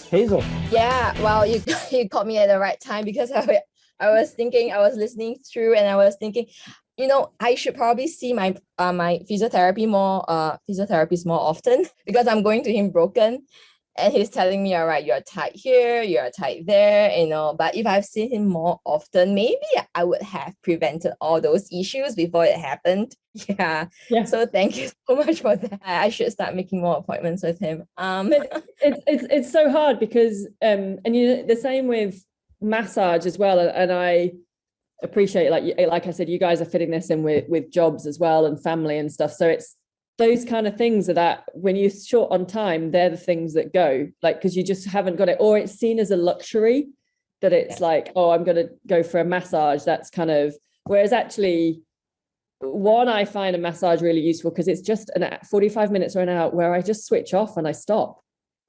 Hazel. Yeah, well, you you caught me at the right time because I was thinking, I was listening through, and I was thinking, I should probably see my physiotherapist more often because I'm going to him broken, and he's telling me, all right, you're tight here, you're tight there, But if I've seen him more often, maybe I would have prevented all those issues before it happened. Yeah. Yeah. So thank you so much for that. I should start making more appointments with him. It's so hard because and the same with massage as well. And I appreciate, like I said, you guys are fitting this in with jobs as well and family and stuff. So it's those kind of things that when you're short on time, they're the things that go, like, because you just haven't got it, or it's seen as a luxury that it's like, oh, I'm going to go for a massage. That's kind of, whereas actually, one, I find a massage really useful because it's just 45 minutes or an hour where I just switch off and I stop,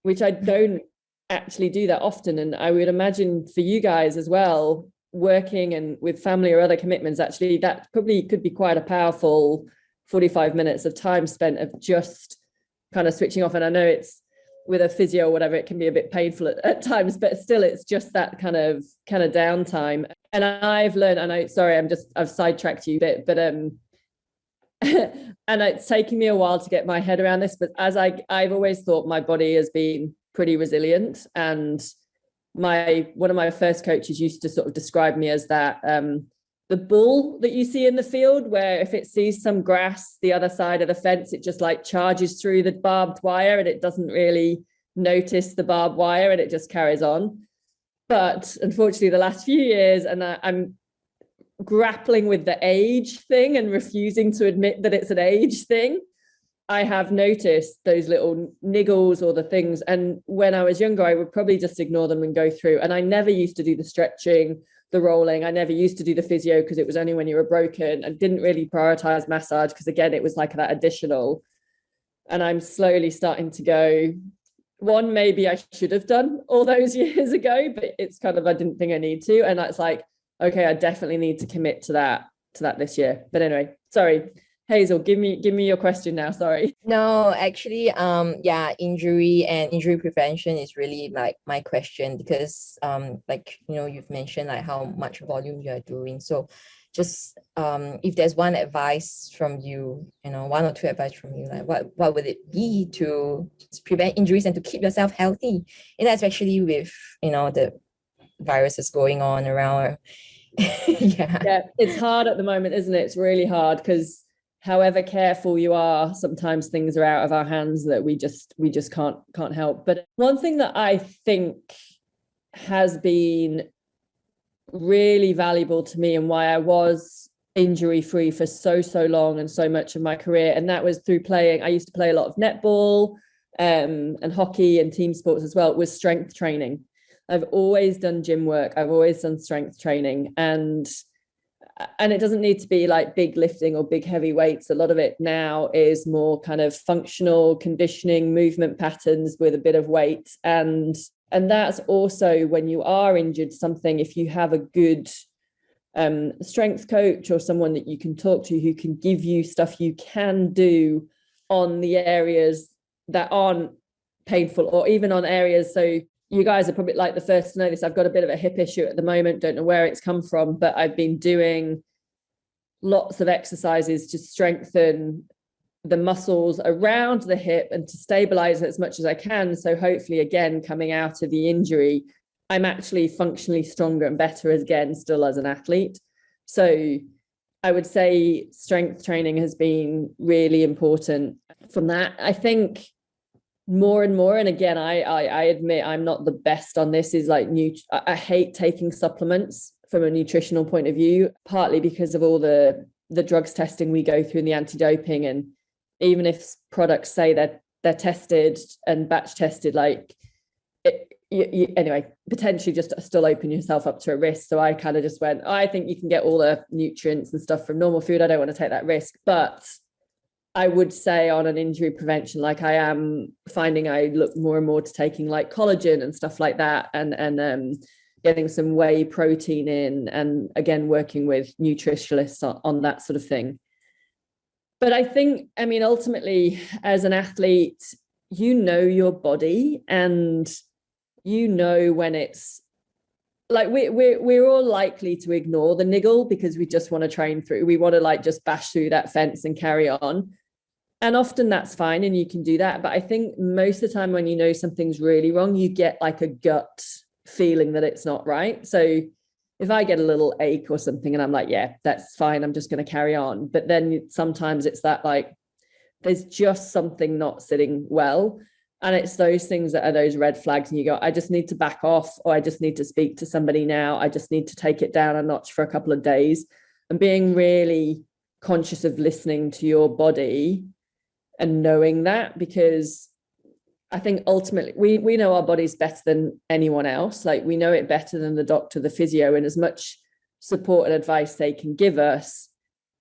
which I don't actually do that often. And I would imagine for you guys as well, working and with family or other commitments, actually, that probably could be quite a powerful 45 minutes of time spent of just kind of switching off. And I know it's with a physio or whatever, it can be a bit painful at times, but still it's just that kind of downtime. And I've learned, and I've sidetracked you a bit, but and it's taken me a while to get my head around this, but I've always thought my body has been pretty resilient. And one of my first coaches used to sort of describe me as that the bull that you see in the field, where if it sees some grass the other side of the fence, it just like charges through the barbed wire and it doesn't really notice the barbed wire and it just carries on. But unfortunately, the last few years, and I'm grappling with the age thing and refusing to admit that it's an age thing, I have noticed those little niggles or the things. And when I was younger, I would probably just ignore them and go through. And I never used to do the stretching, the rolling. I never used to do the physio because it was only when you were broken. I didn't really prioritize massage because, again, it was like that additional. And I'm slowly starting to go, one, maybe I should have done all those years ago, but it's kind of, I didn't think I need to. And that's like, okay, I definitely need to commit to that this year. But anyway, sorry. Hazel, give me your question now. Sorry. No, actually, yeah, injury and injury prevention is really like my question because, like, you've mentioned like how much volume you are doing. So just if there's one advice from you, one or two advice from you, like what would it be to prevent injuries and to keep yourself healthy? And especially with, the viruses going on around. Yeah, it's hard at the moment, isn't it? It's really hard because however careful you are, sometimes things are out of our hands that we just can't help. But one thing that I think has been really valuable to me and why I was injury free for so long and so much of my career, and that was through playing. I used to play a lot of netball and hockey and team sports as well, was strength training. I've always done gym work. I've always done strength training, and it doesn't need to be like big lifting or big heavy weights. A lot of it now is more kind of functional conditioning, movement patterns with a bit of weight. And that's also, when you are injured, something, if you have a good strength coach or someone that you can talk to who can give you stuff you can do on the areas that aren't painful, or even on areas. So you guys are probably like the first to know this. I've got a bit of a hip issue at the moment. Don't know where it's come from, but I've been doing lots of exercises to strengthen the muscles around the hip and to stabilize it as much as I can. So hopefully, again, coming out of the injury, I'm actually functionally stronger and better again, still as an athlete. So I would say strength training has been really important from that. I think more and more, and again, I admit I'm not the best on this, is like I hate taking supplements from a nutritional point of view, partly because of all the drugs testing we go through and the anti-doping. And even if products say that they're tested and batch tested, like anyway, potentially just still open yourself up to a risk. So I kind of just went, I think you can get all the nutrients and stuff from normal food. I don't want to take that risk. But I would say on an injury prevention, like I am finding I look more and more to taking like collagen and stuff like that, and getting some whey protein in, and again, working with nutritionists on that sort of thing. But I think, I mean, ultimately, as an athlete, you know your body, and you know when it's like we're all likely to ignore the niggle because we just want to train through. We want to like just bash through that fence and carry on. And often that's fine and you can do that. But I think most of the time when you know something's really wrong, you get like a gut feeling that it's not right. So if I get a little ache or something and I'm like, yeah, that's fine, I'm just going to carry on. But then sometimes it's that like, there's just something not sitting well. And it's those things that are those red flags. And you go, I just need to back off, or I just need to speak to somebody now. I just need to take it down a notch for a couple of days. And being really conscious of listening to your body and knowing that, because I think ultimately we know our bodies better than anyone else. Like we know it better than the doctor, the physio, and as much support and advice they can give us,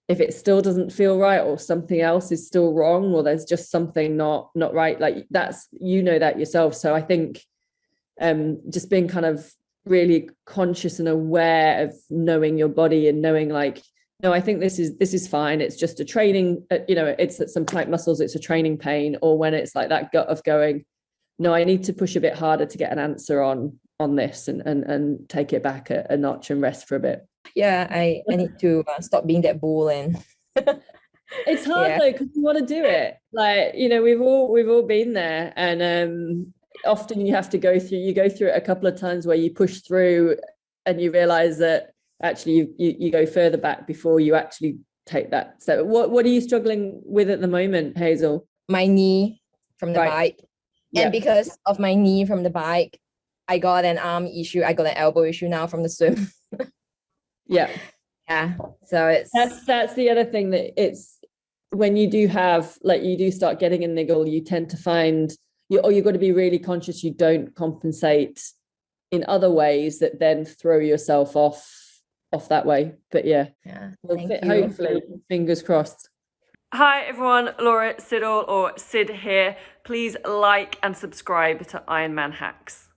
if it still doesn't feel right or something else is still wrong or there's just something not right, like that's, you know, that yourself. So I think just being kind of really conscious and aware of knowing your body and knowing like, no, I think this is fine. It's just a training, you know, it's at some tight muscles, it's a training pain. Or when it's like that gut of going, no, I need to push a bit harder to get an answer on this and take it back a notch and rest for a bit. Yeah, I need to stop being that bull and it's hard though, because you want to do it. Like, you know, we've all been there, and often you have to go through it a couple of times where you push through and you realize that actually you go further back before you actually take that. So what are you struggling with at the moment, Hazel? My knee from the bike. And because of my knee from the bike, I got an arm issue. I got an elbow issue now from the swim. Yeah. So it's that's the other thing, that it's when you do have, like, you do start getting a niggle, you tend to find you've got to be really conscious you don't compensate in other ways that then throw yourself off that way. But hopefully, fingers crossed. Hi everyone, Laura Siddall or Sid here. Please like and subscribe to IronmanHacks.